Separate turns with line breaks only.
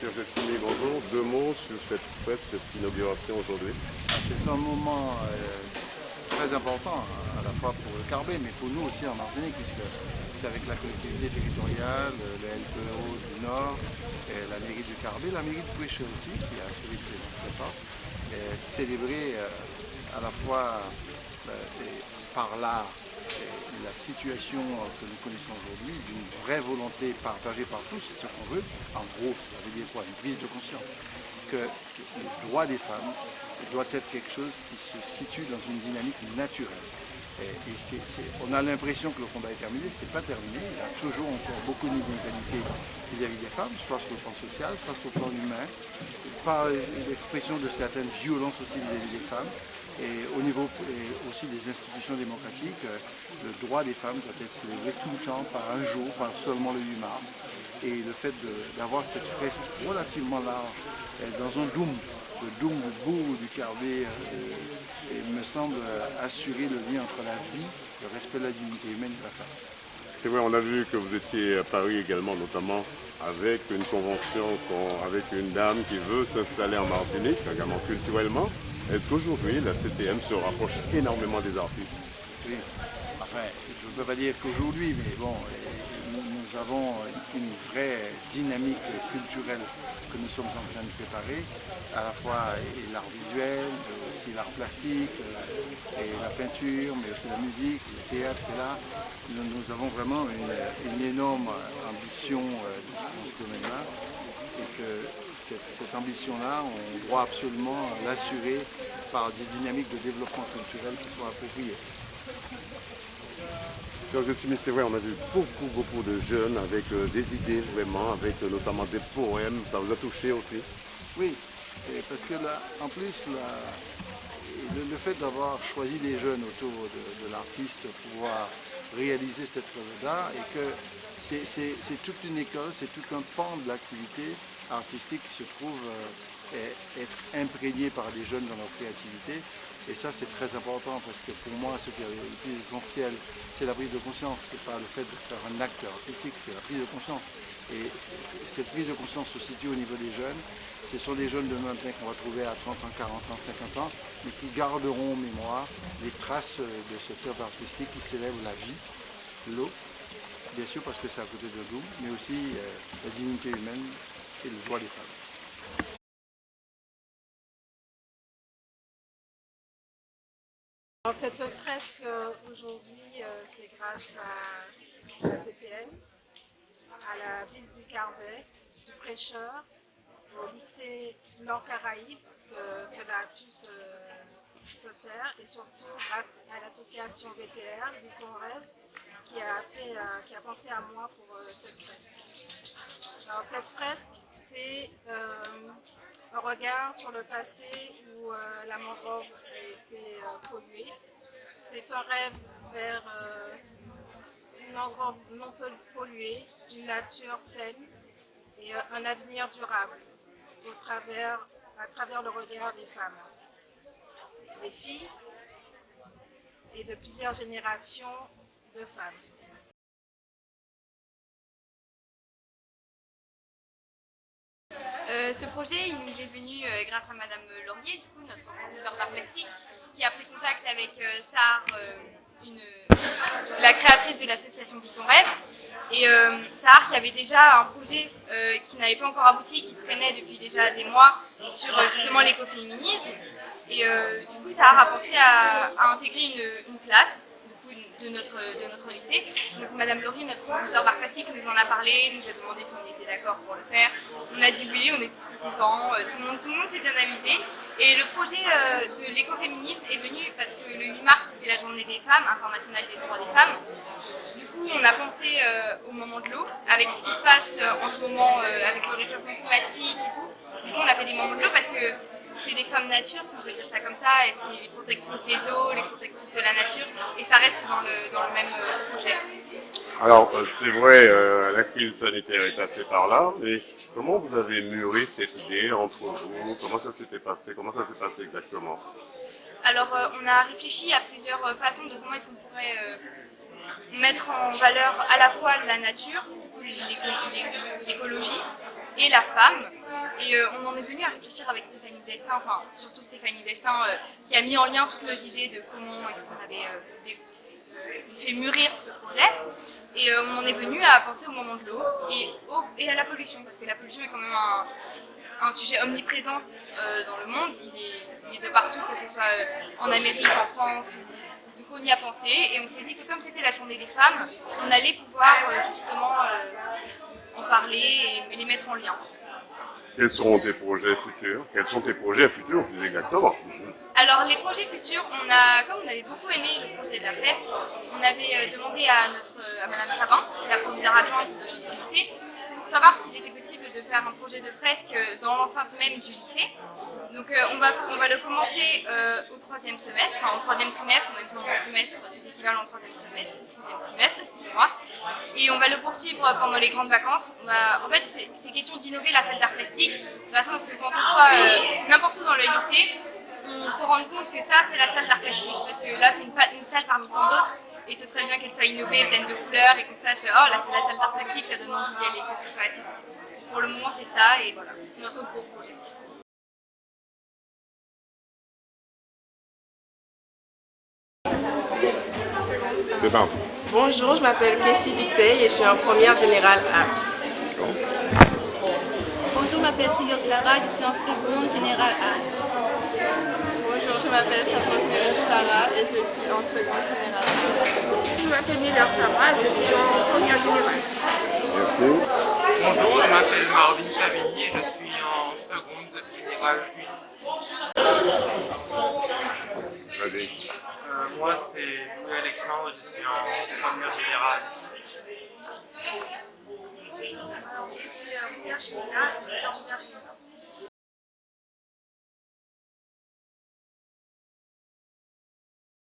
Joséphine, bonjour. Deux mots sur cette fête, cette inauguration aujourd'hui.
C'est un moment très important, à la fois pour le Carbet, mais pour nous aussi en Martinique, puisque c'est avec la collectivité territoriale, le LPO du Nord, et la mairie du Carbet, la mairie de Pouéché aussi, qui a assuré tous les extraits, célébrer à la fois par l'art la situation que nous connaissons aujourd'hui, d'une vraie volonté partagée par tous, c'est ce qu'on veut. En gros, ça veut dire quoi? Une prise de conscience que le droit des femmes doit être quelque chose qui se situe dans une dynamique naturelle. On a l'impression que le combat est terminé, c'est pas terminé. Il y a toujours encore beaucoup d'inégalités vis-à-vis des femmes, soit sur le plan social, soit sur le plan humain, par l'expression de certaines violences aussi vis-à-vis des femmes. Et au niveau aussi des institutions démocratiques, le droit des femmes doit être célébré tout le temps, par un jour, pas seulement le 8 mars. Et le fait d'avoir cette fresque relativement large dans un dôme, le dôme du bourg du Carbet, me semble assurer le lien entre la vie, le respect de la dignité humaine de la femme.
C'est vrai, on a vu que vous étiez à Paris également, notamment avec une convention avec une dame qui veut s'installer en Martinique, également culturellement. Est-ce qu'aujourd'hui, la CTM se rapproche énormément des artistes?
Oui, enfin, je ne peux pas dire qu'aujourd'hui, mais bon, nous avons une vraie dynamique culturelle que nous sommes en train de préparer, à la fois l'art visuel, aussi l'art plastique, et la peinture, mais aussi la musique, le théâtre est là. Nous avons vraiment une énorme ambition dans ce domaine-là, et que cette ambition-là, on doit absolument l'assurer par des dynamiques de développement culturel qui sont appropriées.
Joséphine, c'est vrai, on a vu beaucoup de jeunes avec des idées vraiment, avec notamment des poèmes. Ça vous a touché aussi?
Oui, parce que là, en plus, le fait d'avoir choisi des jeunes autour de l'artiste pour pouvoir réaliser cette œuvre d'art, et que c'est toute une école, c'est tout un pan de l'activité artistique qui se trouve être imprégné par des jeunes dans leur créativité. Et ça, c'est très important, parce que pour moi, ce qui est le plus essentiel, c'est la prise de conscience. Ce n'est pas le fait de faire un acte artistique, c'est la prise de conscience. Et cette prise de conscience se situe au niveau des jeunes. Ce sont des jeunes de maintenant qu'on va trouver à 30 ans, 40 ans, 50 ans, mais qui garderont en mémoire les traces de cette œuvre artistique qui célèbre la vie, l'eau, bien sûr parce que c'est à côté de nous, mais aussi la dignité humaine et le droit des femmes.
Alors, cette fresque aujourd'hui, c'est grâce à la TTM, à la ville du Carbet, du Prêcheur, au lycée Nord-Caraïbes, que cela a pu se faire, et surtout grâce à l'association VTR, Vit ton rêve, qui a pensé à moi pour cette fresque. Alors, cette fresque, c'est un regard sur le passé où la mangrove a été polluée. C'est un rêve vers une mangrove non polluée, une nature saine et un avenir durable à travers le regard des femmes, des filles et de plusieurs générations de femmes.
Ce projet il nous est venu grâce à Madame Laurier, du coup, notre professeure d'art plastique, qui a pris contact avec Sahar, la créatrice de l'association Vit ton rêve. Et Sahar qui avait déjà un projet qui n'avait pas encore abouti, qui traînait depuis déjà des mois sur justement l'écoféminisme. Et du coup, Sahar a pensé à intégrer une classe de notre lycée. Donc Madame Laurie, notre professeure d'art plastique, nous en a parlé, nous a demandé si on était d'accord pour le faire. On a dit oui, on est contents, tout le monde s'est bien amusé. Et le projet de l'écoféminisme est venu parce que le 8 mars, c'était la journée des femmes, internationale des droits des femmes. Du coup, on a pensé au moment de l'eau, avec ce qui se passe en ce moment avec le réchauffement climatique et tout. Du coup, on a fait des moments de l'eau parce que c'est des femmes nature, si on peut dire ça comme ça, et c'est les protectrices des eaux, les protectrices de la nature, et ça reste dans le même projet.
Alors, c'est vrai, la crise sanitaire est passée par là, mais comment vous avez mûri cette idée entre vous? Comment ça s'était passé? Comment ça s'est passé exactement?
Alors, on a réfléchi à plusieurs façons de comment est-ce qu'on pourrait mettre en valeur à la fois la nature, l'écologie, et la femme. Et on en est venu à réfléchir avec Stéphanie Destin, enfin surtout Stéphanie Destin, qui a mis en lien toutes nos idées de comment est-ce qu'on avait fait mûrir ce projet. Et on en est venu à penser au moment de l'eau et à la pollution, parce que la pollution est quand même un sujet omniprésent dans le monde. Il est de partout, que ce soit en Amérique, en France. Donc on y a pensé et on s'est dit que comme c'était la journée des femmes, on allait pouvoir justement en parler et les mettre en lien.
Quels seront tes projets futurs? Quels sont tes projets futurs plus exactement?
Alors les projets futurs, comme on avait beaucoup aimé le projet de la fresque, on avait demandé à Madame Sabin, la proviseure adjointe de notre lycée, pour savoir s'il était possible de faire un projet de fresque dans l'enceinte même du lycée. Donc on va le commencer au troisième semestre, enfin au troisième trimestre, en même temps mon semestre c'est équivalent au troisième trimestre, excusez-moi. Et on va le poursuivre pendant les grandes vacances. En fait c'est question d'innover la salle d'art plastique, dans le sens que quand on soit n'importe où dans le lycée, on se rend compte que ça c'est la salle d'art plastique, parce que là c'est une salle parmi tant d'autres, et ce serait bien qu'elle soit innovée, pleine de couleurs, et qu'on sache, oh là c'est la salle d'art plastique, ça donne envie d'y aller, que ce soit attirant. Pour le moment c'est ça, et voilà, notre gros projet.
C'est parti.
Bonjour, je m'appelle Kessie Duteil et je suis en première générale A.
Bonjour, je m'appelle Célio Clara et je suis en seconde générale A.
Bonjour, je m'appelle Sapos Sarah et je suis en seconde générale A.
Je m'appelle Miller Sarah et je suis en première générale.
Merci.
Bonjour, je m'appelle Marvin Chavigny et je suis en seconde générale 1.
Vas-y.
Moi, c'est Louis Alexandre, je suis en première générale.
Alors, je suis en première générale, je suis en première générale.